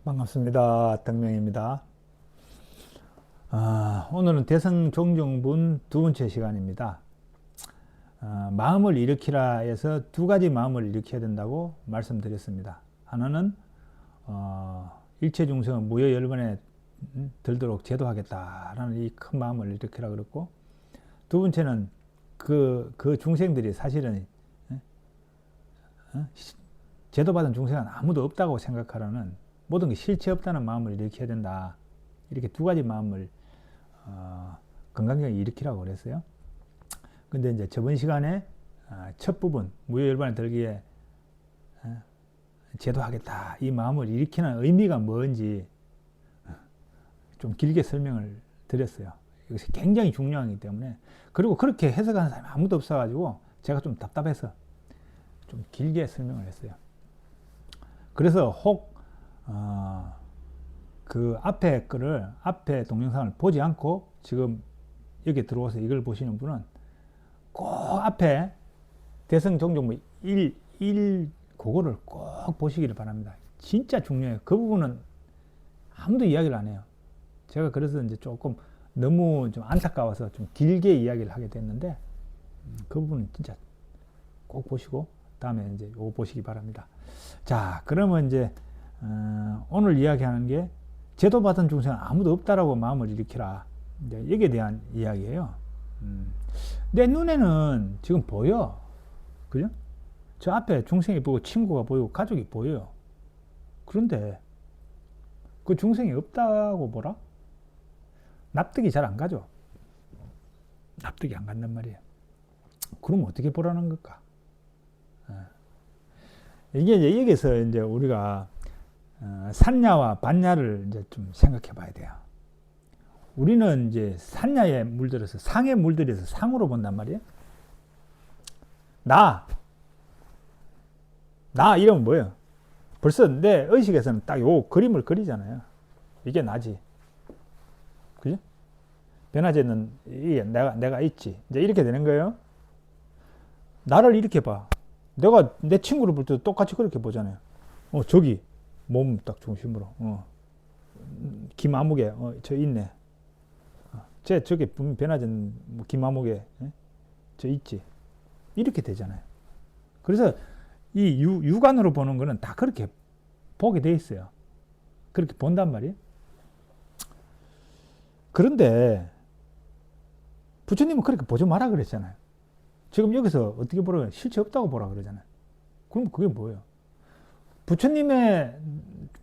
반갑습니다. 덕명입니다. 오늘은 대성종종분 두 번째 시간입니다. 마음을 일으키라 해서 두 가지 마음을 일으켜야 된다고 말씀드렸습니다. 하나는 일체중생은 무여열반에 들도록 제도하겠다라는 이 큰 마음을 일으키라 그랬고, 두 번째는 그 중생들이 사실은 제도받은 중생은 아무도 없다고 생각하라는, 모든 게 실체 없다는 마음을 일으켜야 된다. 이렇게 두 가지 마음을 건강하게 일으키라고 그랬어요. 근데 이제 저번 시간에 첫 부분 무여열반에 들기에 제도하겠다, 이 마음을 일으키는 의미가 뭔지 좀 길게 설명을 드렸어요. 이것이 굉장히 중요하기 때문에. 그리고 그렇게 해석하는 사람이 아무도 없어가지고 제가 좀 답답해서 좀 길게 설명을 했어요. 그래서 혹 그 앞에 동영상을 보지 않고 지금 여기 들어와서 이걸 보시는 분은 꼭 앞에 대성종종부 1 그거를 꼭 보시기를 바랍니다. 진짜 중요해요. 그 부분은 아무도 이야기를 안 해요. 제가 그래서 이제 조금 너무 좀 안타까워서 좀 길게 이야기를 하게 됐는데, 그 부분은 진짜 꼭 보시고 다음에 이제 이거 보시기 바랍니다. 자, 그러면 이제 오늘 이야기하는 게 제도받은 중생은 아무도 없다라고 마음을 일으키라, 이제 여기에 대한 이야기예요. 내 눈에는 지금 보여, 그죠? 저 앞에 중생이 보이고 친구가 보이고 가족이 보여요. 그런데 그 중생이 없다고 보라? 납득이 잘 안 가죠. 납득이 안 간단 말이에요. 그럼 어떻게 보라는 걸까? 이게 이제 여기서 이제 우리가 산야와 반야를 이제 좀 생각해 봐야 돼요. 우리는 이제 산야에 물들어서, 상에 물들여서 상으로 본단 말이에요. 나 이러면 뭐예요? 벌써 내 의식에서는 딱 요 그림을 그리잖아요. 이게 나지. 그죠? 변하지 않는 이게 내가 있지. 이제 이렇게 되는 거예요. 나를 이렇게 봐. 내가 내 친구를 볼 때도 똑같이 그렇게 보잖아요. 저기 몸 딱 중심으로 김아무개 저 있네. 저게 변하진 김아무개 저 있지. 이렇게 되잖아요. 그래서 이 육안으로 보는 거는 다 그렇게 보게 돼 있어요. 그렇게 본단 말이에요. 그런데 부처님은 그렇게 보지 마라 그랬잖아요. 지금 여기서 어떻게 보라고요? 실체 없다고 보라 그러잖아요. 그럼 그게 뭐예요?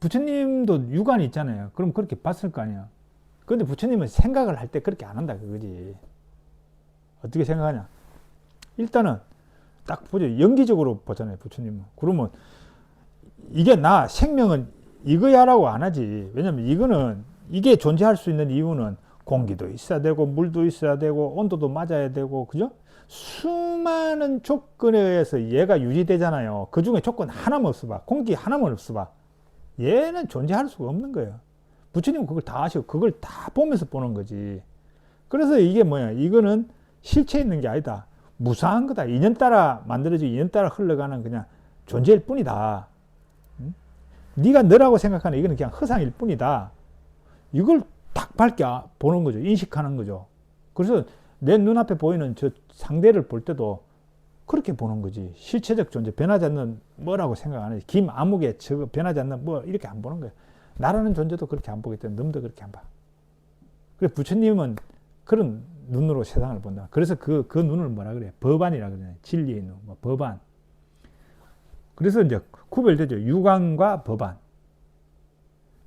부처님도 육안이 있잖아요. 그럼 그렇게 봤을 거 아니야. 그런데 부처님은 생각을 할 때 그렇게 안 한다 그거지. 어떻게 생각하냐? 일단은 딱 보죠. 연기적으로 보잖아요, 부처님은. 그러면 이게 나 생명은 이거야라고 안 하지. 왜냐면 이게 존재할 수 있는 이유는 공기도 있어야 되고 물도 있어야 되고 온도도 맞아야 되고, 그죠? 수많은 조건에 의해서 얘가 유지되잖아요. 그 중에 조건 하나만 없어봐. 공기 하나만 없어봐. 얘는 존재할 수가 없는 거예요. 부처님은 그걸 다 아시고 그걸 다 보면서 보는 거지. 그래서 이게 뭐야? 이거는 실체 있는 게 아니다. 무상한 거다. 인연 따라 만들어지고 인연 따라 흘러가는 그냥 존재일 뿐이다. 네가 너라고 생각하는 이거는 그냥 허상일 뿐이다. 이걸 딱 밝게 보는 거죠. 인식하는 거죠. 그래서 내 눈앞에 보이는 저 상대를 볼 때도 그렇게 보는 거지. 실체적 존재, 변하지 않는 뭐라고 생각 안 해. 김아무개 저거 변하지 않는 뭐 이렇게 안 보는 거예요. 나라는 존재도 그렇게 안 보기 때문에 놈도 그렇게 안 봐. 그래 부처님은 그런 눈으로 세상을 본다. 그래서 그 눈을 뭐라 그래? 법안이라 그러잖아요. 진리의 눈, 뭐 법안. 그래서 이제 구별되죠. 육안과 법안.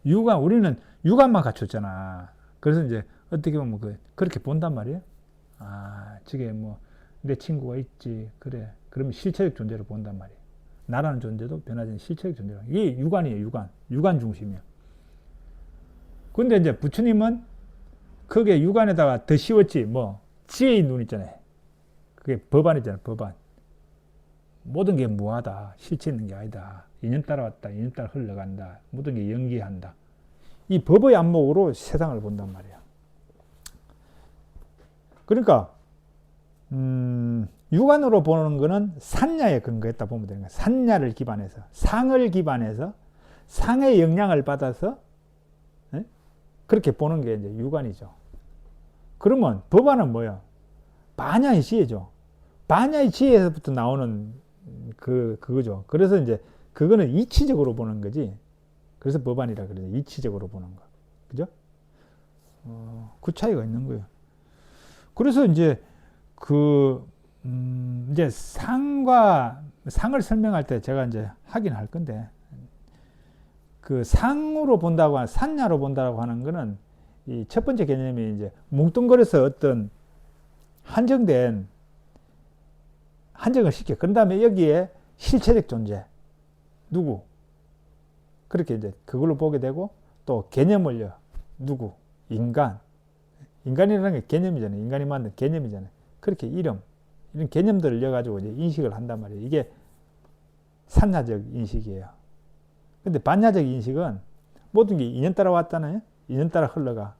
우리는 육안만 갖췄잖아. 그래서 이제 어떻게 보면 그렇게 본단 말이에요. 저게 뭐 내 친구가 있지. 그래. 그러면 실체적 존재로 본단 말이에요. 나라는 존재도 변하지 실체적 존재로. 이게 육안이에요. 육안 중심이에요. 근데 이제 부처님은 그게 육안에다가 더 씌웠지. 뭐 지혜의 눈 있잖아요. 그게 법안 있잖아요. 법안. 모든 게 무하다. 실체 있는 게 아니다. 인연 따라 왔다. 인연 따라 흘러간다. 모든 게 연기한다. 이 법의 안목으로 세상을 본단 말이에요. 그러니까 육안으로 보는 거는 산야에 근거했다 보면 되는 거예요. 산야를 기반해서, 상을 기반해서 상의 영향을 받아서 예? 그렇게 보는 게 이제 유관이죠. 그러면 법안은 뭐야? 반야의 지혜죠. 반야의 지혜에서부터 나오는 그거죠. 그래서 이제 그거는 이치적으로 보는 거지. 그래서 법안이라 그러죠. 이치적으로 보는 거. 그죠? 그 차이가 있는 거예요. 그래서 이제 이제 상을 설명할 때 제가 이제 하긴 할 건데, 그 상으로 본다고 하는, 산야로 본다고 하는 거는 이 첫 번째 개념이 이제 뭉뚱그려서 어떤 한정을 시켜. 그 다음에 여기에 실체적 존재. 누구? 그렇게 이제 그걸로 보게 되고, 또 개념을요. 누구? 인간. 인간이라는 게 개념이잖아요. 인간이 만든 개념이잖아요. 그렇게 이런 개념들을 넣어가지고 이제 인식을 한단 말이에요. 이게 산야적 인식이에요. 근데 반야적 인식은 모든 게 인연 따라 왔잖아요. 인연 따라 흘러가.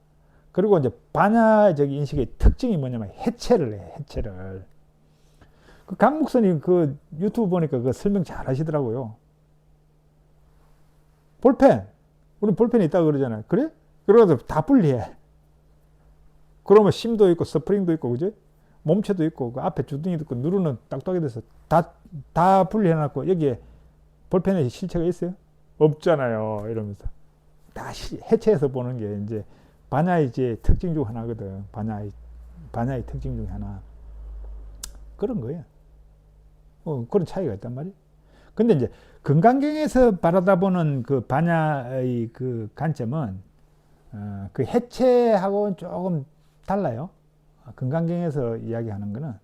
그리고 이제 반야적 인식의 특징이 뭐냐면 해체를 해, 해체를. 그 강목선이 그 유튜브 보니까 그 설명 잘 하시더라고요. 볼펜. 우리 볼펜이 있다고 그러잖아요. 그래? 그래가지고 다 분리해. 그러면 심도 있고 스프링도 있고, 그죠? 몸체도 있고, 그 앞에 주둥이도 있고, 누르는 딱딱이 돼서 다 분리해놨고, 여기에 볼펜에 실체가 있어요? 없잖아요. 이러면서. 다 해체해서 보는 게 이제 반야의 특징 중 하나거든. 반야의 특징 중에 하나. 그런 거예요. 그런 차이가 있단 말이에요. 근데 이제 금강경에서 바라다보는 그 반야의 그 관점은 그 해체하고는 조금 달라요. 금강경에서 이야기하는 거는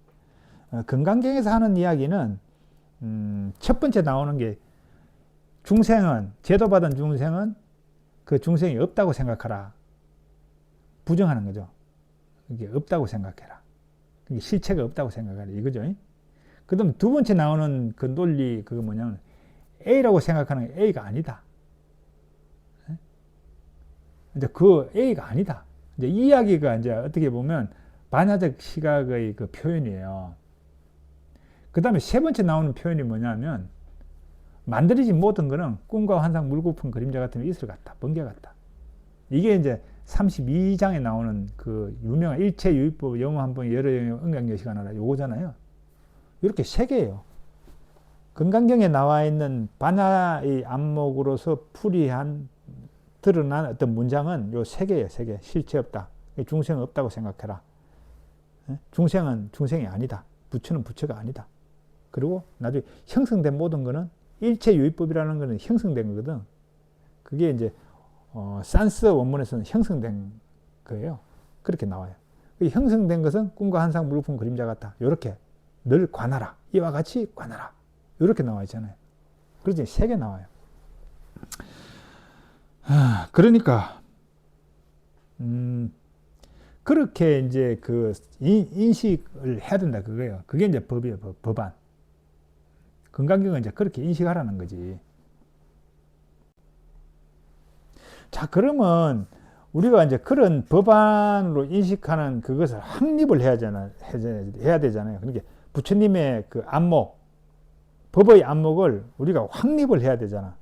금강경에서 하는 이야기는 첫 번째 나오는 게 중생은, 제도받은 중생은 그 중생이 없다고 생각하라. 부정하는 거죠. 이게 없다고 생각해라. 이게 실체가 없다고 생각하라. 이거죠. 그 다음 두 번째 나오는 그 논리, 그거 뭐냐면 A라고 생각하는 게 A가 아니다. 이제 그 A가 아니다. 이제 이 이야기가 이제 어떻게 보면 반야적 시각의 그 표현이에요. 그 다음에 세 번째 나오는 표현이 뭐냐면 만들어진 모든 거는 꿈과 환상, 물고품, 그림자 같은 이슬 같다. 번개 같다. 이게 이제 32장에 나오는 그 유명한 일체 유의법, 영어 한 번, 여러 영역, 응강여시가 나라 요거잖아요. 이렇게 세 개예요. 금강경에 나와 있는 반야의 안목으로서 풀이한 드러난 어떤 문장은 요 세 개예요. 세 개. 실체 없다. 중생 없다고 생각해라. 중생은 중생이 아니다. 부처는 부처가 아니다. 그리고 나중에 형성된 모든 거는 일체 유의법이라는 거는 형성된 거거든. 그게 이제 산스 원문에서는 형성된 거예요. 그렇게 나와요. 형성된 것은 꿈과 환상, 물품, 그림자 같다. 이렇게 늘 관하라. 이와 같이 관하라. 이렇게 나와 있잖아요. 그렇지, 세 개 나와요. 그러니까 그렇게 이제 그 인식을 해야 된다 그거예요. 그게 이제 법이에요. 법안. 금강경은 이제 그렇게 인식하라는 거지. 자, 그러면 우리가 이제 그런 법안으로 인식하는 그것을 확립을 해야 되잖아요. 그러니까 부처님의 그 안목, 법의 안목을 우리가 확립을 해야 되잖아.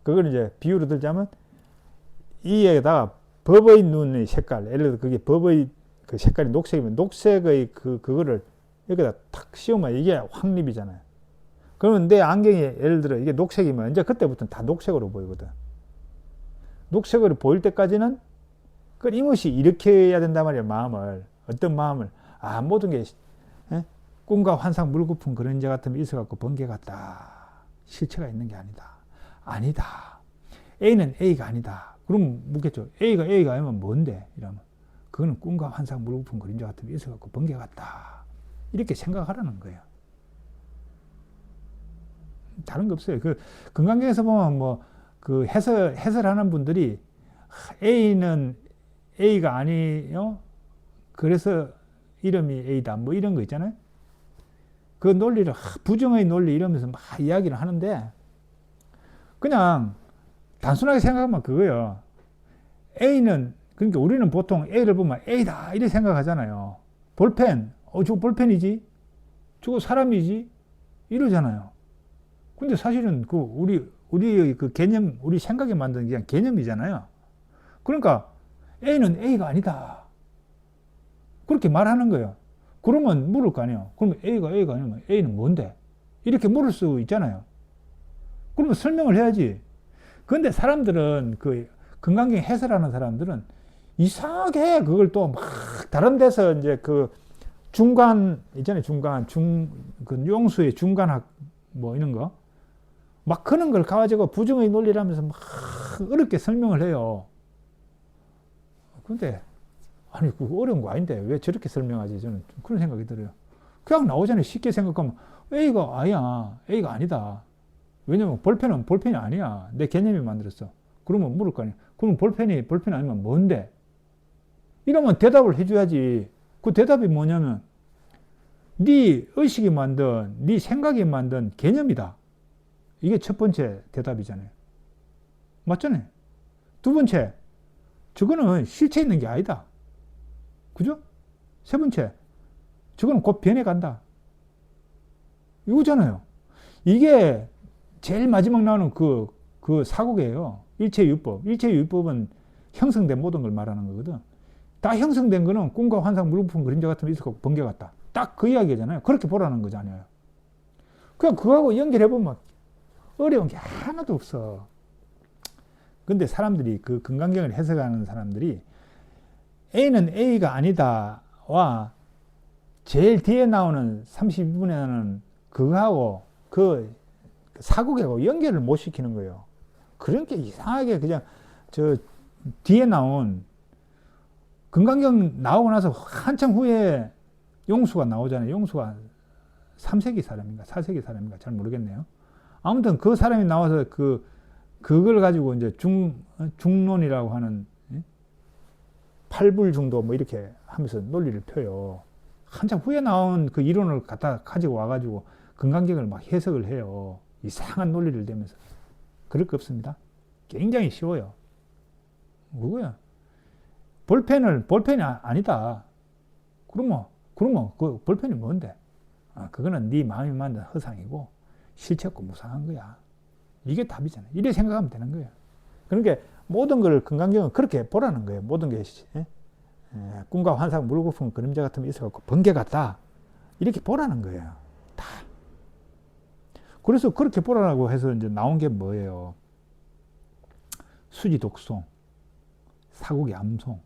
그걸 이제 비유로 들자면 이에다가 법의 눈의 색깔, 예를 들어 그게 법의 그 색깔이 녹색이면 녹색의 그거를 여기다 탁 씌우면 이게 확립이잖아요. 그러면 내 안경이 예를 들어 이게 녹색이면 이제 그때부터는 다 녹색으로 보이거든. 녹색으로 보일 때까지는 끊임없이 일으켜야 된단 말이야, 마음을. 어떤 마음을. 모든 게 꿈과 환상, 물고품, 그림자 같은 게 있어갖고 번개 같다. 실체가 있는 게 아니다. 아니다. A는 A가 아니다. 그럼 묻겠죠. A가 아니면 뭔데? 이러면 그거는 꿈과 환상, 물고품, 그림자 같은 게 있어갖고 번개 같다. 이렇게 생각하라는 거예요. 다른 거 없어요. 그 금강경에서 보면 뭐 그 해설하는 분들이 A는 A가 아니요. 그래서 이름이 A다. 뭐 이런 거 있잖아요. 그 논리를 부정의 논리 이러면서 막 이야기를 하는데 그냥 단순하게 생각하면 그거예요. A는 그러니까 우리는 보통 A를 보면 A다 이렇게 생각하잖아요. 볼펜, 저거 볼펜이지. 저거 사람이지. 이러잖아요. 근데 사실은 그 우리의 그 개념, 우리 생각에 만든 그냥 개념이잖아요. 그러니까 A는 A가 아니다. 그렇게 말하는 거예요. 그러면 물을 거 아니에요. 그러면 A가 아니면 A는 뭔데? 이렇게 물을 수 있잖아요. 그러면 설명을 해야지. 그런데 사람들은 그 건강경 해설하는 사람들은 이상하게 그걸 또 막 다른 데서 이제 그 중간 있잖아요. 그 용수의 중간학 뭐 이런 거 막 그런 걸 가지고 부정의 논리라면서 막 어렵게 설명을 해요. 근데 아니 그거 어려운 거 아닌데 왜 저렇게 설명하지? 저는 그런 생각이 들어요. 그냥 나오잖아요. 쉽게 생각하면 A가 아니야. A가 아니다. 왜냐면 볼펜은 볼펜이 아니야. 내 개념이 만들었어. 그러면 물을 거 아니야. 그럼 볼펜이 볼펜 아니면 뭔데? 이러면 대답을 해줘야지. 그 대답이 뭐냐면 네 의식이 만든, 네 생각이 만든 개념이다. 이게 첫 번째 대답이잖아요. 맞잖아요. 두 번째, 저거는 실체 있는 게 아니다. 그죠? 세 번째, 저거는 곧 변해간다. 이거잖아요. 이게 제일 마지막 나오는 그 사국이에요. 일체유법. 일체유법은 형성된 모든 걸 말하는 거거든. 다 형성된 거는 꿈과 환상, 물부품, 그림자 같은 게 있었고 번개 같다. 딱 그 이야기잖아요. 그렇게 보라는 거잖아요. 그냥 그거하고 연결해보면 어려운 게 하나도 없어. 근데 사람들이 그 건강경을 해석하는 사람들이 A는 A가 아니다와 제일 뒤에 나오는 32분에 나오는 그거하고 그 사국하고 연결을 못 시키는 거예요. 그런 게 이상하게 그냥 저 뒤에 나온 건강경 나오고 나서 한참 후에 용수가 나오잖아요. 용수가 3세기 사람인가 4세기 사람인가 잘 모르겠네요. 아무튼 그 사람이 나와서 그걸 가지고 이제 중론이라고 하는 8불 중도 뭐 이렇게 하면서 논리를 펴요. 한참 후에 나온 그 이론을 갖다 가지고 와가지고 건강경을 막 해석을 해요. 이상한 논리를 대면서. 그럴 거 없습니다. 굉장히 쉬워요. 뭐야? 볼펜이 아니다. 그러면 그 볼펜이 뭔데? 그거는 네 마음이 만든 허상이고 실체 없고 무상한 거야. 이게 답이잖아요. 이래 생각하면 되는 거예요. 그러니까 모든 걸 건강경은 그렇게 보라는 거예요. 모든 게 꿈과 환상, 물거품, 그림자 같은 게 있어갖고 번개 같다. 이렇게 보라는 거예요. 다. 그래서 그렇게 보라고 해서 이제 나온 게 뭐예요? 수지 독송, 사국이 암송.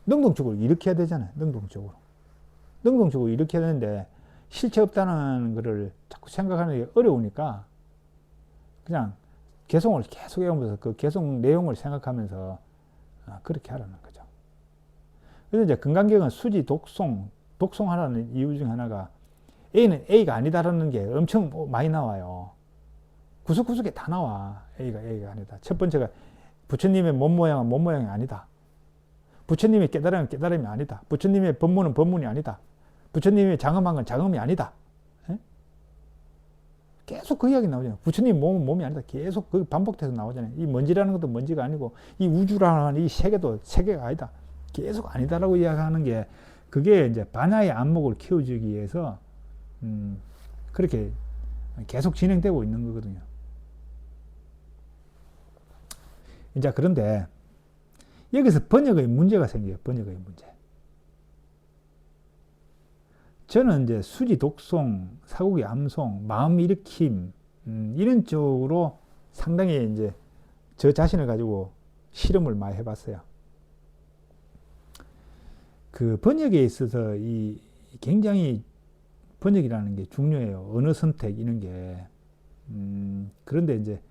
능동적으로 이렇게 해야 되잖아요. 능동적으로 이렇게 해야 되는데 실체 없다는 것을 자꾸 생각하는 게 어려우니까 그냥 개송을 계속 해오면서 그 개송 내용을 생각하면서 그렇게 하라는 거죠. 그래서 이제 건강경은 수지 독송하라는 이유 중 하나가 A는 A가 아니다라는 게 엄청 많이 나와요. 구석구석에 다 나와. A가 아니다. 첫 번째가 부처님의 몸 모양은 몸 모양이 아니다. 부처님의 깨달음은 깨달음이 아니다. 부처님의 법문은 법문이 아니다. 부처님의 장엄한 건 장엄이 아니다. 에? 계속 그 이야기 나오잖아요. 부처님 몸은 몸이 아니다. 계속 그 반복돼서 나오잖아요. 이 먼지라는 것도 먼지가 아니고 이 우주라는 이 세계도 세계가 아니다. 계속 아니다라고 이야기하는 게 그게 이제 반야의 안목을 키워주기 위해서 그렇게 계속 진행되고 있는 거거든요. 이제 그런데 여기서 번역의 문제가 생겨요. 번역의 문제. 저는 이제 수지 독송, 사국의 암송, 마음 일으킴 이런 쪽으로 상당히 이제 저 자신을 가지고 실험을 많이 해봤어요. 그 번역에 있어서 이 굉장히 번역이라는 게 중요해요. 언어 선택 이런 게. 그런데 이제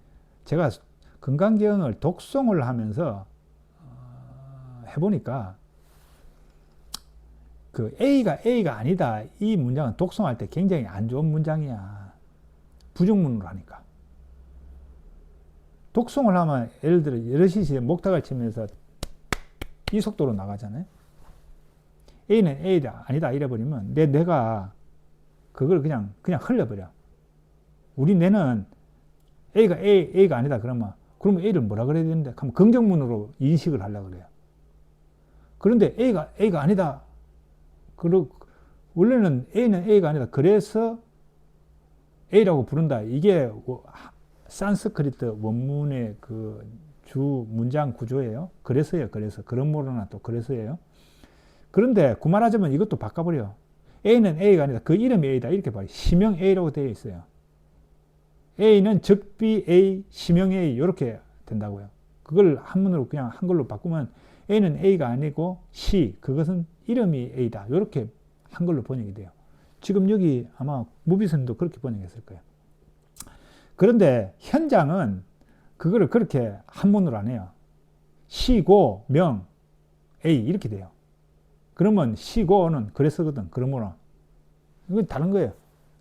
제가 건강경을 독송을 하면서 해보니까 그 A가 아니다 이 문장은 독송할 때 굉장히 안 좋은 문장이야. 부정문으로 하니까. 독송을 하면 예를 들어 여럿이 목탁을 치면서 이 속도로 나가잖아요. A는 A다 아니다 이래버리면 내 뇌가 그걸 그냥 흘려버려. 우리 뇌는 A가 아니다 그러면 A를 뭐라 그래야 되는데 하면 긍정문으로 인식을 하려고 그래요. 그런데 A가 아니다. 원래는 A는 A가 아니다. 그래서 A라고 부른다. 이게 산스크리트 원문의 그 주 문장 구조예요. 그래서요. 그래서 그러므로나 또 그래서예요. 그런데 구말하자면 이것도 바꿔버려. A는 A가 아니다. 그 이름이 A다. 이렇게 봐요. 시명 A라고 되어 있어요. A는 적비 A, 시명 A 이렇게 된다고요. 그걸 한문으로 그냥 한글로 바꾸면 A는 A가 아니고 C, 그것은 이름이 A다. 이렇게 한글로 번역이 돼요. 지금 여기 아마 무비선도 그렇게 번역했을 거예요. 그런데 현장은 그거를 그렇게 한문으로 안 해요. 시고, 명, A 이렇게 돼요. 그러면 시고는 그래서거든. 그러므로. 이건 다른 거예요.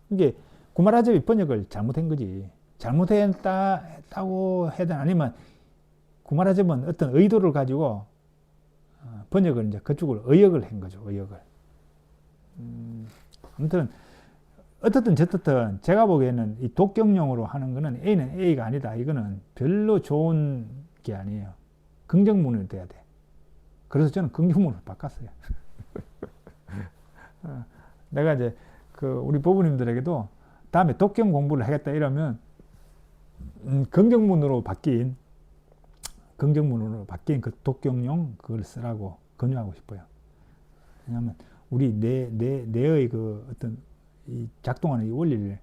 이게 구말하자비 번역을 잘못한 거지. 잘못했다고 해야 되나? 아니면 구말하자면 어떤 의도를 가지고 번역을 이제 그쪽으로 의역을 한 거죠. 의역을. 아무튼 어떻든 저떻든 제가 보기에는 이 독경용으로 하는 거는 A는 A가 아니다. 이거는 별로 좋은 게 아니에요. 긍정문이 돼야 돼. 그래서 저는 긍정문으로 바꿨어요. 내가 이제 그 우리 부부님들에게도 다음에 독경 공부를 하겠다 이러면 긍정문으로 바뀐 그 독경용 그걸 쓰라고 권유하고 싶어요. 왜냐하면 우리 뇌의 그 어떤 이 작동하는 이 원리를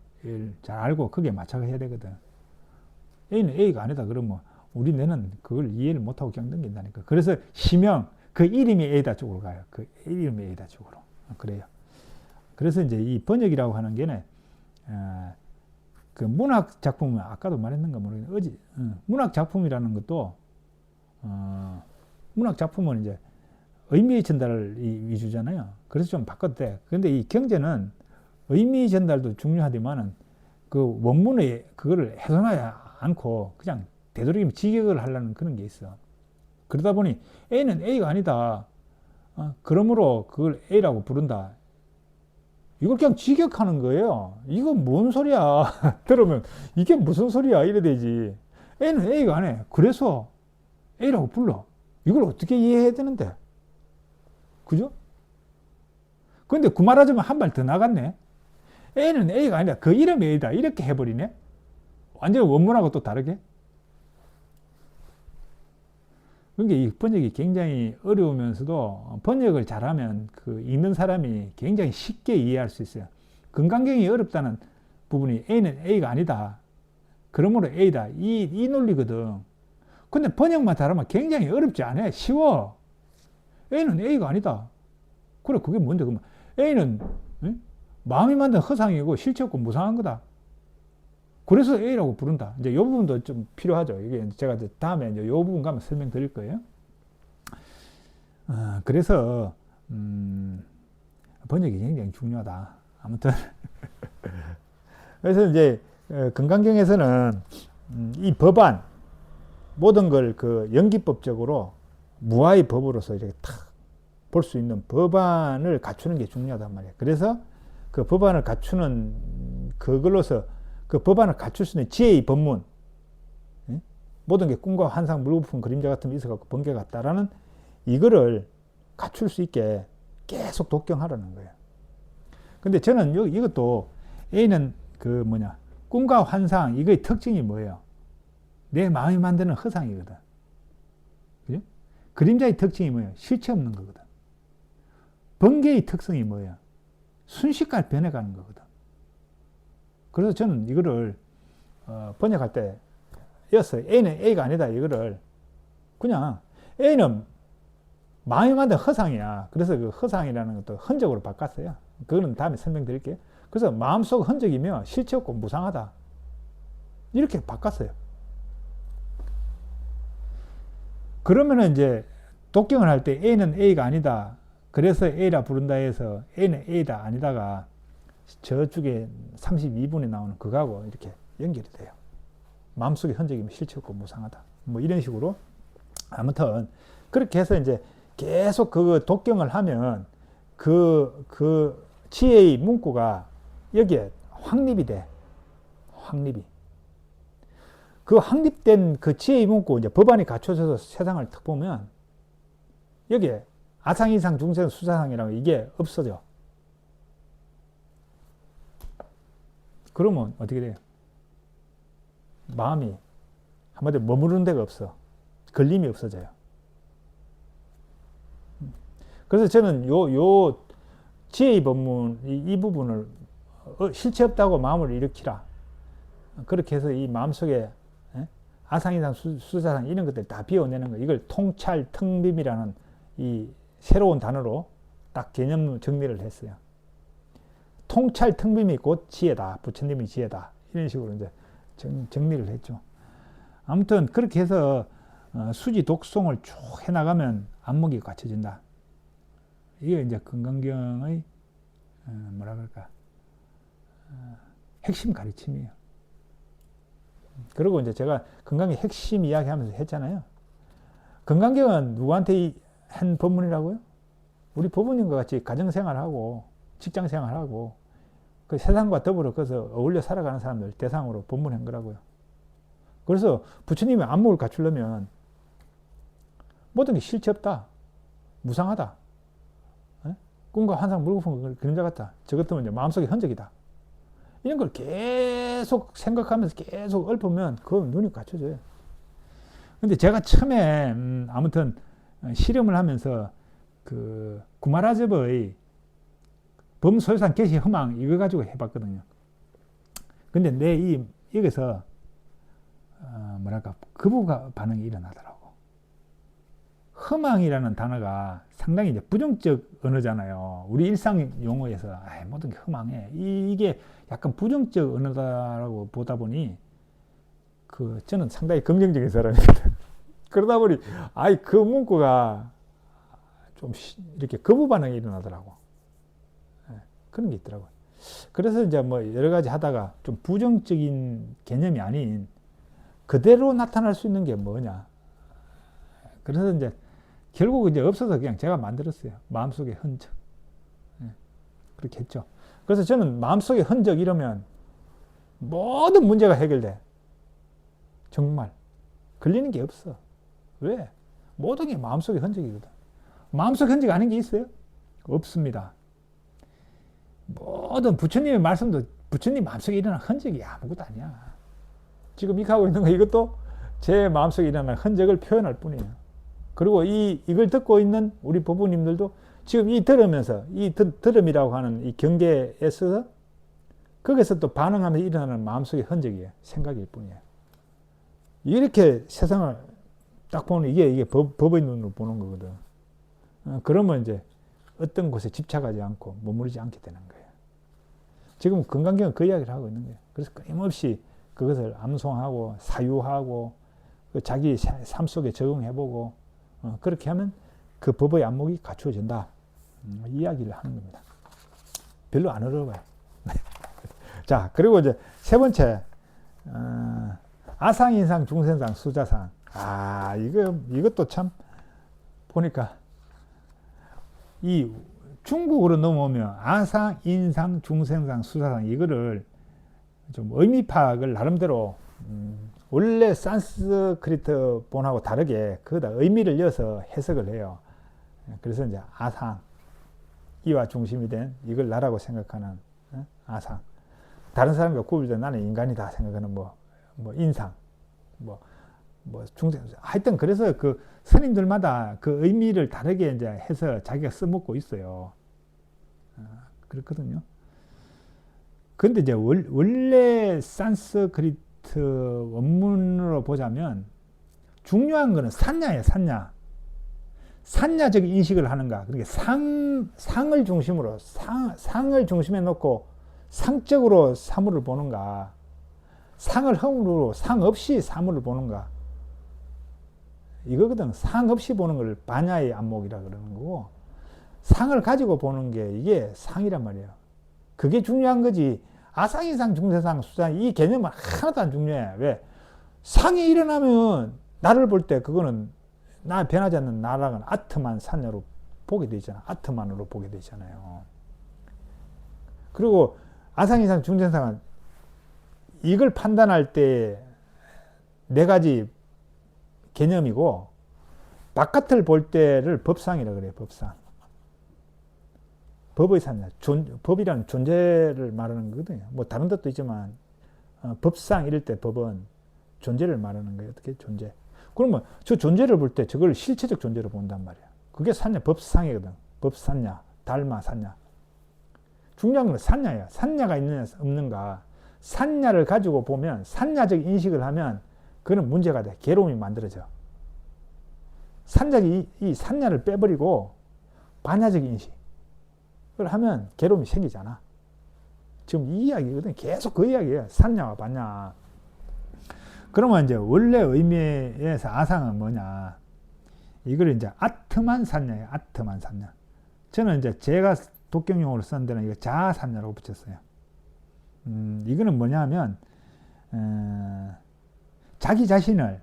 잘 알고 거기에 맞춰서 해야 되거든. A는 A가 아니다 그러면 우리 뇌는 그걸 이해를 못하고 그냥 넘긴다니까. 그래서 시명 그 이름이 A다 쪽으로 가요. 그 이름이 A다 쪽으로. 그래요. 그래서 이제 이 번역이라고 하는 게는 그 문학 작품은 아까도 말했는가 모르겠는데 문학 작품이라는 것도 문학 작품은 이제 의미 전달이 위주잖아요. 그래서 좀 바꿔도 돼. 그런데 이 경제는 의미 전달도 중요하지만은 그 원문에 그거를 훼손하지 않고 그냥 되도록이면 직역을 하려는 그런 게 있어. 그러다 보니 A는 A가 아니다. 그러므로 그걸 A라고 부른다. 이걸 그냥 직역하는 거예요. 이거 뭔 소리야. 들으면 이게 무슨 소리야 이래 되지. A는 A가 아니야. 그래서 A라고 불러. 이걸 어떻게 이해해야 되는데. 그죠? 근데 그 말하자면 한 발 더 나갔네. A는 A가 아니라 그 이름이 A다. 이렇게 해버리네. 완전 원문하고 또 다르게. 그러니까 이 번역이 굉장히 어려우면서도 번역을 잘하면 그 읽는 사람이 굉장히 쉽게 이해할 수 있어요. 건강경이 어렵다는 부분이 A는 A가 아니다. 그러므로 A다. 이 논리거든. 근데 번역만 잘하면 굉장히 어렵지 않아. 쉬워. A는 A가 아니다. 그래, 그게 뭔데? 그러면 A는 마음이 만든 허상이고 실체 없고 무상한 거다. 그래서 A라고 부른다. 이제 이 부분도 좀 필요하죠. 이게 제가 이제 다음에 이제 이 부분 가면 설명드릴 거예요. 그래서 번역이 굉장히 중요하다. 아무튼 그래서 이제 건강경에서는 이 법안 모든 걸 그 연기법적으로 무아의 법으로서 이렇게 탁 볼 수 있는 법안을 갖추는 게 중요하단 말이에요. 그래서 그 법안을 갖추는 그걸로서 그 법안을 갖출 수 있는 지혜의 법문, 모든 게 꿈과 환상, 물거품, 그림자 같은 게 있어갖고 번개 같다라는 이거를 갖출 수 있게 계속 독경하라는 거예요. 근데 저는 이것도 A는 그 뭐냐, 꿈과 환상, 이거의 특징이 뭐예요? 내 마음이 만드는 허상이거든. 그죠? 그림자의 특징이 뭐예요? 실체 없는 거거든. 번개의 특성이 뭐예요? 순식간에 변해가는 거거든. 그래서 저는 이거를 번역할 때 A는 A가 아니다. 이거를 그냥 A는 마음이 만든 허상이야. 그래서 그 허상이라는 것도 흔적으로 바꿨어요. 그거는 다음에 설명드릴게요. 그래서 마음속 흔적이며 실체 없고 무상하다. 이렇게 바꿨어요. 그러면은 이제 독경을 할 때 A는 A가 아니다. 그래서 A라 부른다 해서 A는 A다 아니다가 저쪽에 32분에 나오는 그거하고 이렇게 연결이 돼요. 마음속의 흔적이면 실체 없고 무상하다. 뭐 이런 식으로. 아무튼 그렇게 해서 이제 계속 그 독경을 하면 그 지혜의 문구가 여기에 확립이 돼. 확립이. 그 확립된 그 지혜의 문구, 이제 법안이 갖춰져서 세상을 탁 보면 여기에 아상, 이상, 중생, 수사상이라고 이게 없어져. 그러면 어떻게 돼요? 마음이 한마디로 머무르는 데가 없어. 걸림이 없어져요. 그래서 저는 요 지혜의 법문 이 부분을 실체 없다고 마음을 일으키라. 그렇게 해서 이 마음속에 아상이상 수자상 이런 것들 다 비워내는 거, 이걸 통찰 텅빔이라는 이 새로운 단어로 딱 개념 정리를 했어요. 통찰 텅빔이 곧 지혜다. 부처님이 지혜다. 이런 식으로 이제 정리를 했죠. 아무튼 그렇게 해서 수지 독송을 쭉 해나가면 안목이 갖춰진다. 이게 이제 건강경의 뭐라 그럴까, 핵심 가르침이에요. 그리고 이제 제가 건강의 핵심 이야기하면서 했잖아요. 건강경은 누구한테 한 법문이라고요? 우리 부모님과 같이 가정생활하고 직장생활하고 그 세상과 더불어 거기서 어울려 살아가는 사람들 대상으로 법문한 거라고요. 그래서 부처님이 안목을 갖추려면 모든 게 실체 없다, 무상하다, 꿈과 환상, 물거품, 그림자 같다, 저것도 이제 마음속의 흔적이다, 이런 걸 계속 생각하면서 계속 읊으면 그건 눈이 갖춰져요. 근데 제가 처음에 아무튼 실험을 하면서 그 구마라접의 범소유산 개시 허망 이거 가지고 해봤거든요. 근데 여기서 뭐랄까 거부가 반응이 일어나더라고. 허망이라는 단어가 상당히 이제 부정적 언어잖아요. 우리 일상 용어에서 모든 게 허망해, 이게 약간 부정적 언어다라고 보다 보니 저는 상당히 긍정적인 사람이거든. 그러다 보니 그 문구가 좀 이렇게 거부 반응이 일어나더라고. 그런 게 있더라고요. 그래서 이제 뭐 여러 가지 하다가 좀 부정적인 개념이 아닌 그대로 나타날 수 있는 게 뭐냐. 그래서 이제 결국 이제 없어서 그냥 제가 만들었어요. 마음속의 흔적. 그렇게 했죠. 그래서 저는 마음속의 흔적 이러면 모든 문제가 해결돼. 정말. 걸리는 게 없어. 왜? 모든 게 마음속의 흔적이거든. 마음속 흔적이 아닌 게 있어요? 없습니다. 모든 부처님의 말씀도 부처님 마음속에 일어난 흔적이 아무것도 아니야. 지금 이렇게 하고 있는 거 이것도 제 마음속에 일어난 흔적을 표현할 뿐이에요. 그리고 이걸 듣고 있는 우리 부부님들도 지금 들으면서 들음이라고 하는 이 경계에서 거기서 또 반응하면서 일어나는 마음속의 흔적이에요. 생각일 뿐이에요. 이렇게 세상을 딱 보는 이게 법의 눈으로 보는 거거든. 그러면 이제 어떤 곳에 집착하지 않고 머무르지 않게 되는 거예요. 지금 건강경은 그 이야기를 하고 있는 거예요. 그래서 끊임없이 그것을 암송하고 사유하고 자기 삶 속에 적응해보고 그렇게 하면 그 법의 안목이 갖추어진다. 이야기를 하는 겁니다. 별로 안 어려워요. 자, 그리고 이제 세 번째, 아상, 인상, 중생상, 수자상. 이것도 참 보니까 이 중국어로 넘어오면 아상, 인상, 중생상, 수자상 이거를 좀 의미 파악을 나름대로 원래 산스크리트 본하고 다르게 거기다 의미를 이어서 해석을 해요. 그래서 이제 아상, 이와 중심이 된 이걸 나라고 생각하는 아상. 다른 사람과 구별된 나는 인간이다 생각하는 뭐 인상, 중생. 하여튼 그래서 그 스님들마다 그 의미를 다르게 이제 해서 자기가 써먹고 있어요. 그렇거든요. 근데 이제 원래 산스크리트 원문으로 보자면 중요한 거는 산야예요, 산야. 산야적 인식을 하는가. 그러니까 상을 중심으로, 상을 중심에 놓고 상적으로 사물을 보는가. 상을 허물로 상 없이 사물을 보는가. 이거거든. 상 없이 보는 걸 반야의 안목이라 그러는 거고, 상을 가지고 보는 게 이게 상이란 말이에요. 그게 중요한 거지. 아상이상, 중세상, 수상 이 개념은 하나도 안 중요해. 왜? 상이 일어나면 나를 볼 때 그거는 나 변하지 않는 나랑은 아트만 산야로 보게 돼 있잖아. 아트만으로 보게 돼 있잖아요. 그리고 아상이상, 중생상은 이걸 판단할 때 네 가지 개념이고, 바깥을 볼 때를 법상이라 그래요. 법상. 법의 산냐, 법이라는 존재를 말하는 거거든요. 뭐 다른 것도 있지만 법상 이럴 때 법은 존재를 말하는 거예요. 어떻게 존재. 그러면 저 존재를 볼 때 저걸 실체적 존재로 본단 말이야. 그게 산냐, 법상이거든. 법산냐, 달마 산냐. 중요한 건 산냐야. 산냐가 있느냐 없는가. 산냐를 가지고 보면 산냐적 인식을 하면 그건 문제가 돼. 괴로움이 만들어져. 산냐이 산냐를 빼버리고 반야적 인식을 하면 괴로움이 생기잖아. 지금 이 이야기거든. 계속 그 이야기예요. 산냐와 반야. 그러면 이제 원래 의미에서 아상은 뭐냐? 이걸 이제 아트만 산냐예요. 아트만 산냐. 저는 이제 제가 독경용어로 쓴 데는 이거 자아산냐라고 붙였어요. 이거는 뭐냐면 자기 자신을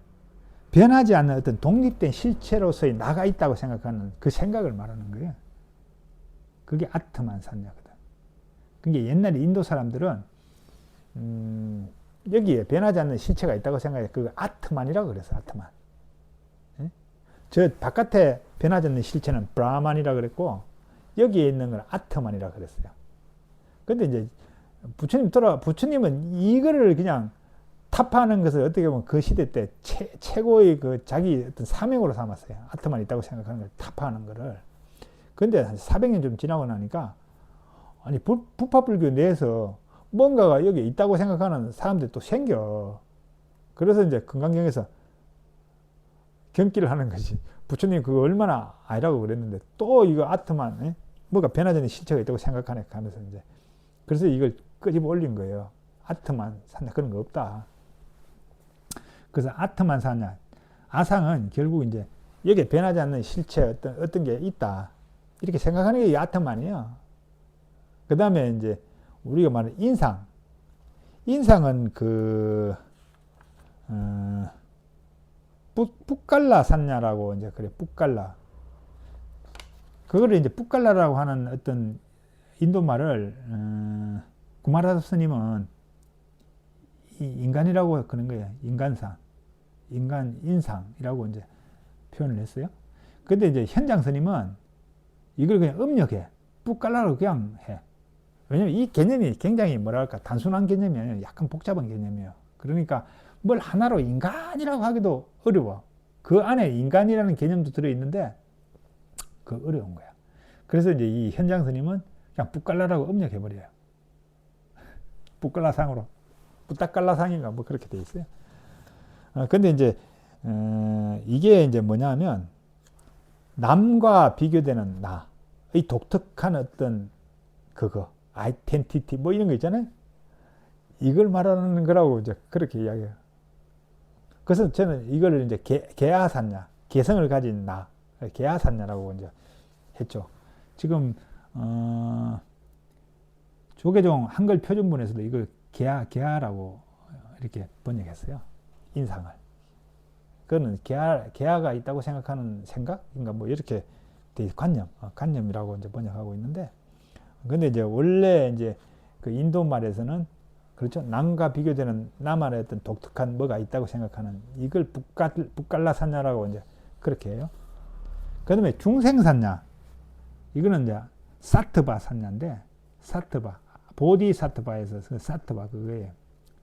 변하지 않는 어떤 독립된 실체로서의 나가 있다고 생각하는 그 생각을 말하는 거예요. 그게 아트만 산냐거든. 그게 옛날에 인도 사람들은 여기에 변하지 않는 실체가 있다고 생각해. 그거 아트만이라고 그랬어. 아트만. 예? 저 바깥에 변하지 않는 실체는 브라만이라고 그랬고 여기에 있는 건 아트만이라고 그랬어요. 근데 이제 부처님은 이거를 그냥 타파하는 것을 어떻게 보면 그 시대 때 최고의 그 자기 어떤 사명으로 삼았어요. 아트만 있다고 생각하는 걸 타파하는 거를. 근데 한 400년 좀 지나고 나니까 아니 부파불교 내에서 뭔가가 여기 있다고 생각하는 사람들이 또 생겨. 그래서 이제 금강경에서 경기를 하는 것이 부처님 그거 얼마나 아니라고 그랬는데 또 이거 아트만 뭐가 변하지 않는 실체가 있다고 생각하네 하면서 이제 그래서 이걸 끄집어 올린 거예요. 아트만 산냐 그런 거 없다. 그래서 아트만 산냐 아상은 결국 이제 여기에 변하지 않는 실체 어떤 게 있다 이렇게 생각하는 게 이 아트만이에요. 그 다음에 이제 우리가 말하는 인상은 뿌깔라 산냐라고 이제 그래 뿌깔라. 그거를 이제 뿌깔라라고 하는 어떤 인도 말을 구마라사 스님은 인간이라고 그런 거예요. 인간상, 인상이라고 이제 표현을 했어요. 근데 이제 현장 스님은 이걸 그냥 음력해. 뿌깔라로 그냥 해. 왜냐면 이 개념이 굉장히 뭐랄까 단순한 개념이 아니라 약간 복잡한 개념이에요. 그러니까 뭘 하나로 인간이라고 하기도 어려워. 그 안에 인간이라는 개념도 들어있는데 그 어려운 거야. 그래서 이제 이 현장 스님은 그냥 뿌깔라라고 음력해버려요. 뿌깔라상으로. 뿌딱깔라상인가 뭐 그렇게 돼 있어요. 근데 이제 이게 이제 뭐냐면 남과 비교되는 나의 독특한 어떤 그거 아이덴티티 뭐 이런 거 있잖아요. 이걸 말하는 거라고 이제 그렇게 이야기해요. 그래서 저는 이걸 이제 개아산냐, 개성을 가진 나, 개아산냐라고 이제 했죠. 지금 조계종 한글 표준본에서도 이걸 개아라고 이렇게 번역했어요. 인상을. 그거는 개아가 있다고 생각하는 생각인가 뭐 이렇게 관념이라고 이제 번역하고 있는데, 근데 이제 원래 이제 그 인도 말에서는 그렇죠. 남과 비교되는 나만의 어떤 독특한 뭐가 있다고 생각하는 이걸 북갈라산냐라고 이제 그렇게 해요. 그 다음에 중생산냐. 이거는 이제 사트바 산냐인데, 사트바. 보디사트바에서 사트바 그거예요.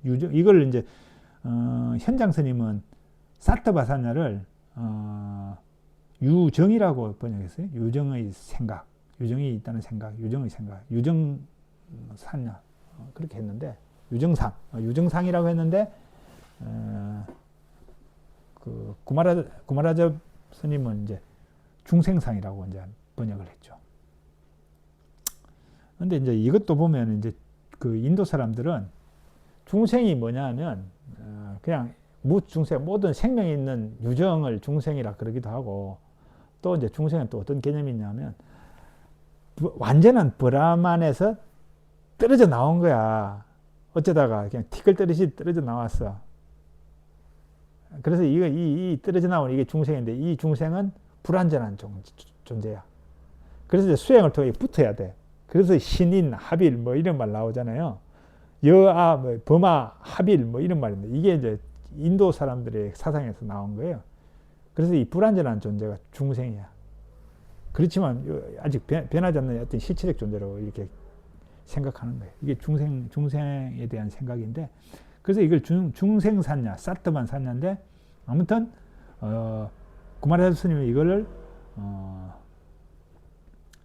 이걸 이제, 현장 스님은 사트바 산냐를, 유정이라고 번역했어요. 유정의 생각. 유정이 있다는 생각. 유정의 생각. 유정 산냐. 그렇게 했는데, 유정상이라고 했는데, 그 구마라자 스님은 이제 중생상이라고 이제 번역을 했죠. 근데 이제 이것도 보면 이제 그 인도 사람들은 중생이 뭐냐 하면, 그냥 무중생, 모든 생명이 있는 유정을 중생이라 그러기도 하고, 또 이제 중생은 또 어떤 개념이 있냐면, 완전한 브라만에서 떨어져 나온 거야. 어쩌다가 그냥 티끌 떨어지듯이 떨어져 나왔어. 그래서 이 떨어져 나온 이게 중생인데, 이 중생은 불완전한 존재야. 그래서 이제 수행을 통해 붙어야 돼. 그래서 신인, 합일 뭐 이런 말 나오잖아요. 여아, 뭐 범아, 합일 뭐 이런 말인데, 이게 이제 인도 사람들의 사상에서 나온 거예요. 그래서 이 불완전한 존재가 중생이야. 그렇지만 아직 변하지 않는 어떤 실체적 존재라고 이렇게 생각하는 거예요. 이게 중생에 대한 생각인데, 그래서 이걸 중생산냐, 사트만 산냐인데, 아무튼 구마라자 스님이 이거를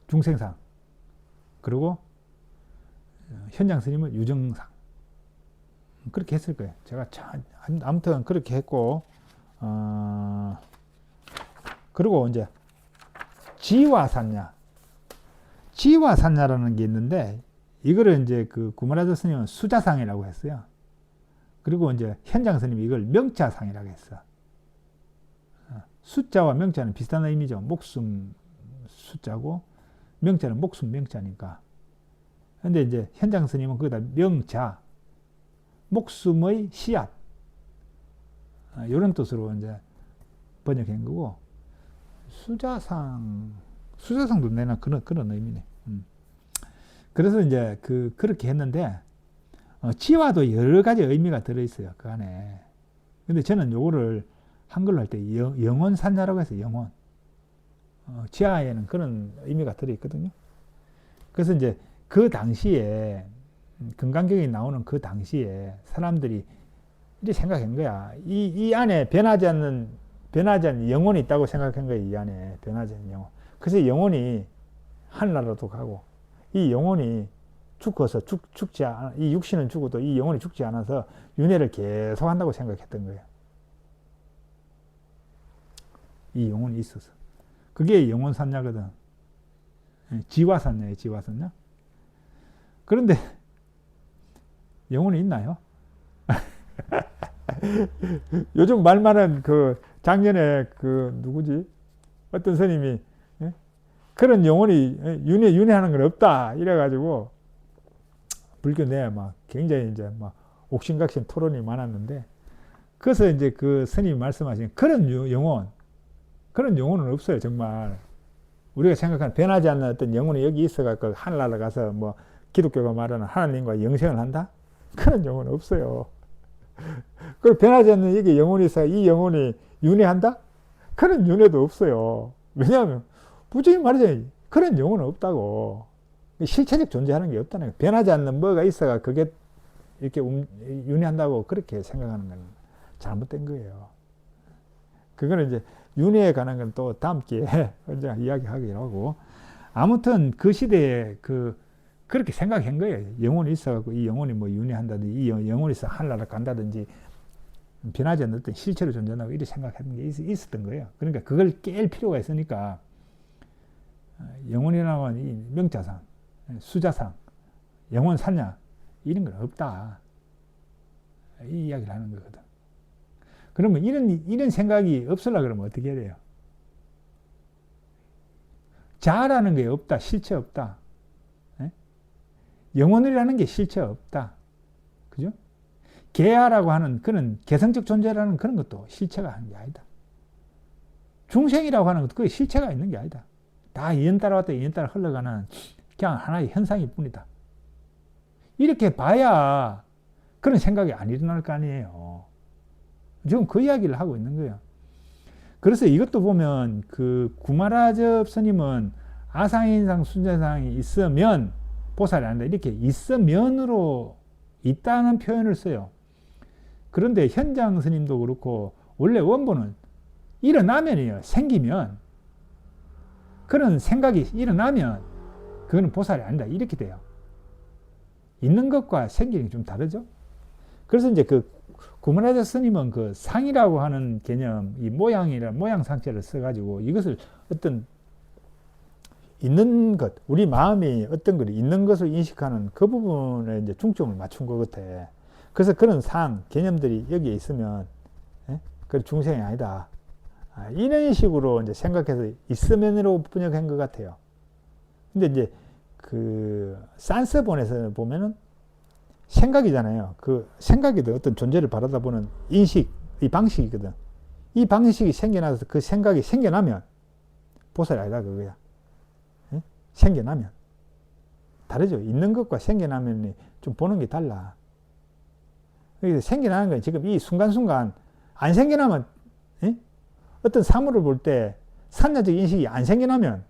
중생상, 그리고 현장 스님은 유정상, 그렇게 했을 거예요. 제가 아무튼 그렇게 했고, 그리고 이제 지와산냐, 지와산냐라는 게 있는데, 이거를 이제 그 구마라자 스님은 수자상이라고 했어요. 그리고 이제 현장 스님이 이걸 명자상이라고 했어. 숫자와 명자는 비슷한 의미죠. 목숨 숫자고 명자는 목숨 명자니까. 근데 이제 현장 스님은 거기다 명자, 목숨의 씨앗, 이런 뜻으로 이제 번역한 거고, 수자상도 내나 그런 의미네. 그래서 이제 그렇게 했는데, 지와도 여러 가지 의미가 들어있어요, 그 안에. 근데 저는 요거를 한글로 할 때 영혼산자라고 해서 영혼. 지하에는 그런 의미가 들어있거든요. 그래서 이제 그 당시에, 금강경이 나오는 그 당시에 사람들이 이렇게 생각한 거야. 이 안에 변하지 않는 영혼이 있다고 생각한 거야, 이 안에. 변하지 않는 영혼. 그래서 영혼이 하늘나라도 가고, 이 영혼이 죽어서 죽지 않아, 이 육신은 죽어도 이 영혼이 죽지 않아서 윤회를 계속 한다고 생각했던 거예요. 이 영혼이 있어서. 그게 영혼산야거든. 지화산야예요, 지화산야. 그런데 영혼이 있나요? 요즘 말 많은 작년에 누구지? 어떤 스님이 그런 영혼이 윤회하는 건 없다 이래가지고 불교 내에 막 굉장히 이제 막 옥신각신 토론이 많았는데, 그래서 이제 그 스님이 말씀하신 그런 영혼은 없어요. 정말 우리가 생각하는 변하지 않는 어떤 영혼이 여기 있어갖고 하늘나라 가서 뭐 기독교가 말하는 하나님과 영생을 한다? 그런 영혼은 없어요. 그 변하지 않는 여기 영혼이 있어 이 영혼이 윤회한다? 그런 윤회도 없어요. 왜냐하면 부처님 말이잖아요. 그런 영혼은 없다고. 실체적 존재하는 게 없다는 거예요. 변하지 않는 뭐가 있어가 그게 이렇게 윤회한다고 그렇게 생각하는 건 잘못된 거예요. 그거는 이제 윤회에 관한 건 또 다음 기회에 언제 이야기하기로 하고, 아무튼 그 시대에 그렇게 생각한 거예요. 영혼이 있어갖고 이 영혼이 뭐 윤회한다든지 이 영혼이 있어 하늘나라 간다든지 변하지 않는 어떤 실체로 존재한다고 이렇게 생각하는 게 있었던 거예요. 그러니까 그걸 깰 필요가 있으니까 영혼이라고 하는 이 명자상, 수자상, 영혼산야 이런 건 없다. 이 이야기를 하는 거거든. 그러면 이런 생각이 없으려고 그러면 어떻게 해야 돼요? 자라는 게 없다. 실체 없다. 영혼이라는 게 실체 없다. 그죠? 개야라고 하는 그런 개성적 존재라는 그런 것도 실체가 하는 게 아니다. 중생이라고 하는 것도 그게 실체가 있는 게 아니다. 다 인연 따라왔다 인연 따라 흘러가는 그냥 하나의 현상일 뿐이다. 이렇게 봐야 그런 생각이 안 일어날 거 아니에요. 지금 그 이야기를 하고 있는 거예요. 그래서 이것도 보면 구마라접 스님은 아상인상 순자상이 있으면 보살이 아니다. 이렇게 있으면으로 있다는 표현을 써요. 그런데 현장 스님도 그렇고 원래 원본은 일어나면이에요. 생기면. 그런 생각이 일어나면 그거는 보살이 아니다. 이렇게 돼요. 있는 것과 생기는 게 좀 다르죠. 그래서 이제 구마라자 스님은 상이라고 하는 개념, 이 모양 상체를 써가지고 이것을 어떤 있는 것, 우리 마음이 어떤 걸 있는 것을 인식하는 그 부분에 이제 중점을 맞춘 것 같아. 그래서 그런 개념들이 여기에 있으면, 그 중생이 아니다. 이런 식으로 이제 생각해서 있으면으로 번역한 것 같아요. 근데 이제 산서본에서 보면은 생각이잖아요. 생각이든 어떤 존재를 바라다 보는 인식, 이 방식이거든. 이 방식이 생겨나서 그 생각이 생겨나면 보살이 아니다 그거야. 생겨나면 다르죠. 있는 것과 생겨나면 좀 보는 게 달라. 생겨나는 건 지금 이 순간순간 안 생겨나면 어떤 사물을 볼 때 산자적 인식이 안 생겨나면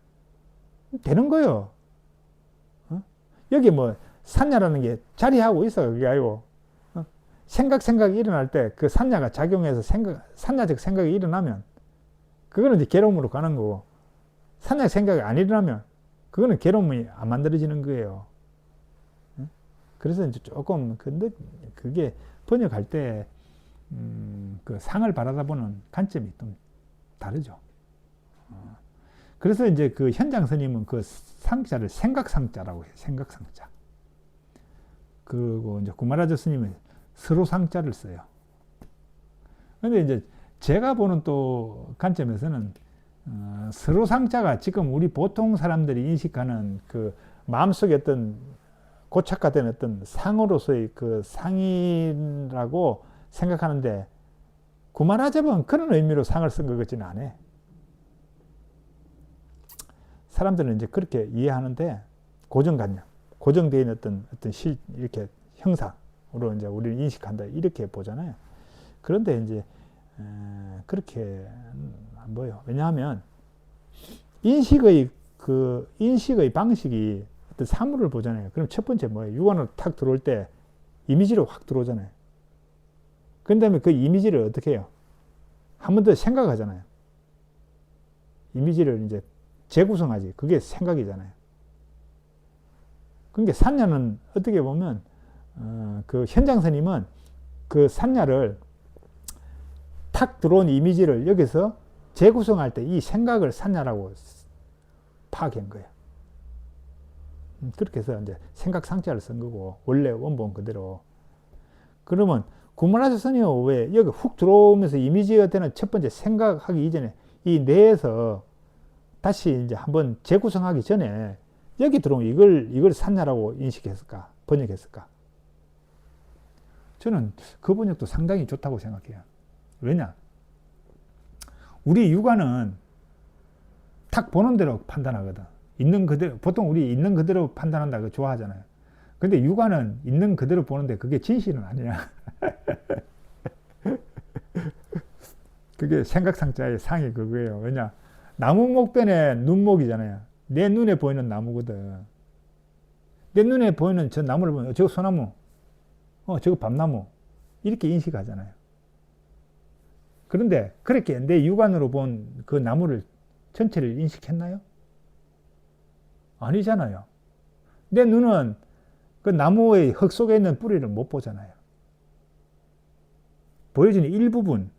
되는 거예요. 어? 여기 뭐 산야라는 게 자리하고 있어. 그게 아니고 생각이 일어날 때 그 산야가 작용해서 산야적 생각이 일어나면 그거는 이제 괴로움으로 가는 거고, 산야적 생각이 안 일어나면 그거는 괴로움이 안 만들어지는 거예요. 그래서 이제 조금 근데 그게 번역할 때 그 상을 바라다 보는 관점이 좀 다르죠. 그래서 이제 그 현장 스님은 그 상자를 생각상자라고 해요. 생각상자. 그리고 이제 구마라자 스님은 서로상자를 써요. 근데 이제 제가 보는 또 관점에서는 서로상자가 지금 우리 보통 사람들이 인식하는 그 마음속에 어떤 고착화된 어떤 상으로서의 그 상이라고 생각하는데, 구마라잡은 그런 의미로 상을 쓴 것 같지는 않아요. 사람들은 이제 그렇게 이해하는데, 고정관념, 고정되어 있는 어떤 이렇게 형상으로 이제 우리를 인식한다, 이렇게 보잖아요. 그런데 이제 그렇게 안 보여. 왜냐하면 인식의 방식이 어떤 사물을 보잖아요. 그럼 첫 번째 뭐예요? 육안으로 탁 들어올 때 이미지로 확 들어오잖아요. 그 다음에 그 이미지를 어떻게 해요? 한 번 더 생각하잖아요. 이미지를 이제 재구성하지. 그게 생각이잖아요. 그러니까 산야는 어떻게 보면 그 현장 스님은 그 산야를 탁 들어온 이미지를 여기서 재구성할 때 이 생각을 산야라고 파악한 거예요. 그렇게 해서 이제 생각 상자를 쓴 거고, 원래 원본 그대로. 그러면 구마라자 스님은 왜 여기 훅 들어오면서 이미지가 되는 첫 번째 생각하기 이전에 이 뇌에서 다시 이제 한번 재구성하기 전에 여기 들어오면 이걸 산야라고 인식했을까? 번역했을까? 저는 그 번역도 상당히 좋다고 생각해요. 왜냐? 우리 육안은 딱 보는 대로 판단하거든. 있는 그대로, 보통 우리 있는 그대로 판단한다고 좋아하잖아요. 근데 육안은 있는 그대로 보는데 그게 진실은 아니야. 그게 생각상자의 상이 그거예요. 왜냐? 나무 목변에 눈목이잖아요. 내 눈에 보이는 나무거든. 내 눈에 보이는 저 나무를 보면 저거 소나무, 저거 밤나무, 이렇게 인식하잖아요. 그런데 그렇게 내 육안으로 본 그 나무를 전체를 인식했나요? 아니잖아요. 내 눈은 그 나무의 흙 속에 있는 뿌리를 못 보잖아요. 보여지는 일부분,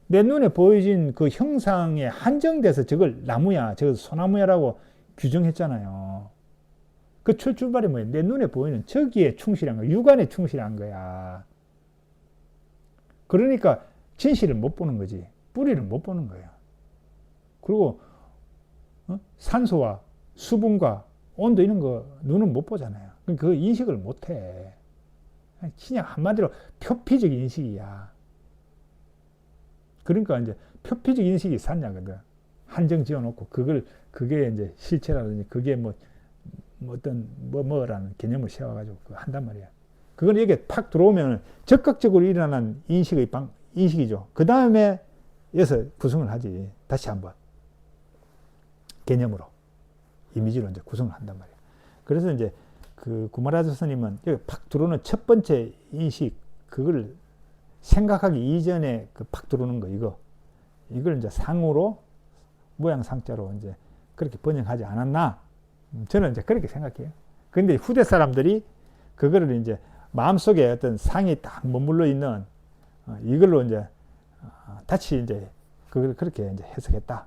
내 눈에 보여진 그 형상에 한정돼서 저걸 나무야, 저걸 소나무야라고 규정했잖아요. 그 출발이 뭐예요? 내 눈에 보이는 저기에 충실한 거야. 육안에 충실한 거야. 그러니까 진실을 못 보는 거지. 뿌리를 못 보는 거예요. 그리고 산소와 수분과 온도 이런 거 눈은 못 보잖아요. 그 인식을 못 해. 그냥 한마디로 표피적 인식이야. 그러니까 이제 표피적 인식이 산야거든. 한정 지어놓고 그게 이제 실체라든지 그게 뭐라는 개념을 세워가지고 그거 한단 말이야. 그건 여기에 팍 들어오면 적극적으로 일어나는 인식이죠. 그 다음에 여기서 구성을 하지. 다시 한번. 개념으로. 이미지로 이제 구성을 한단 말이야. 그래서 이제 그 구마라자 스님은 여기 팍 들어오는 첫 번째 인식, 그걸 생각하기 이전에 그 팍 들어오는 거, 이걸 이제 상으로, 모양상자로 이제 그렇게 번역하지 않았나? 저는 이제 그렇게 생각해요. 근데 후대 사람들이 그거를 이제 마음속에 어떤 상이 딱 머물러 있는 이걸로 이제 다시 이제 그걸 그렇게 이제 해석했다.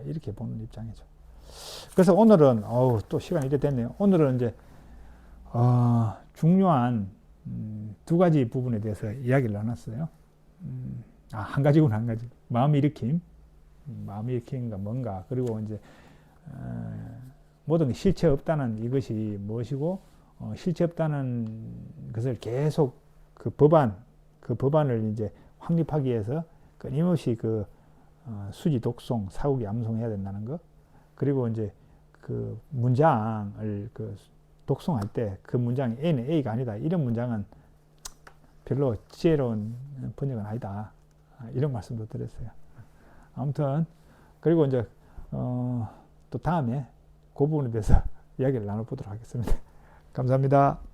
이렇게 보는 입장이죠. 그래서 오늘은 또 시간이 이래 됐네요. 오늘은 이제 중요한 두 가지 부분에 대해서 이야기를 나눴어요. 한 가지구나, 한 가지. 마음 일으킴. 마음 일으킴인가 뭔가. 그리고 이제 모든 게 실체 없다는 이것이 무엇이고, 실체 없다는 것을 계속 그 법안을 이제 확립하기 위해서 끊임없이 수지 독송, 사후기 암송해야 된다는 거. 그리고 이제 그 문장을 독송할 때 그 문장이 A는 A가 아니다. 이런 문장은 별로 지혜로운 번역은 아니다. 이런 말씀도 드렸어요. 아무튼, 그리고 이제, 또 다음에 그 부분에 대해서 이야기를 나눠보도록 하겠습니다. 감사합니다.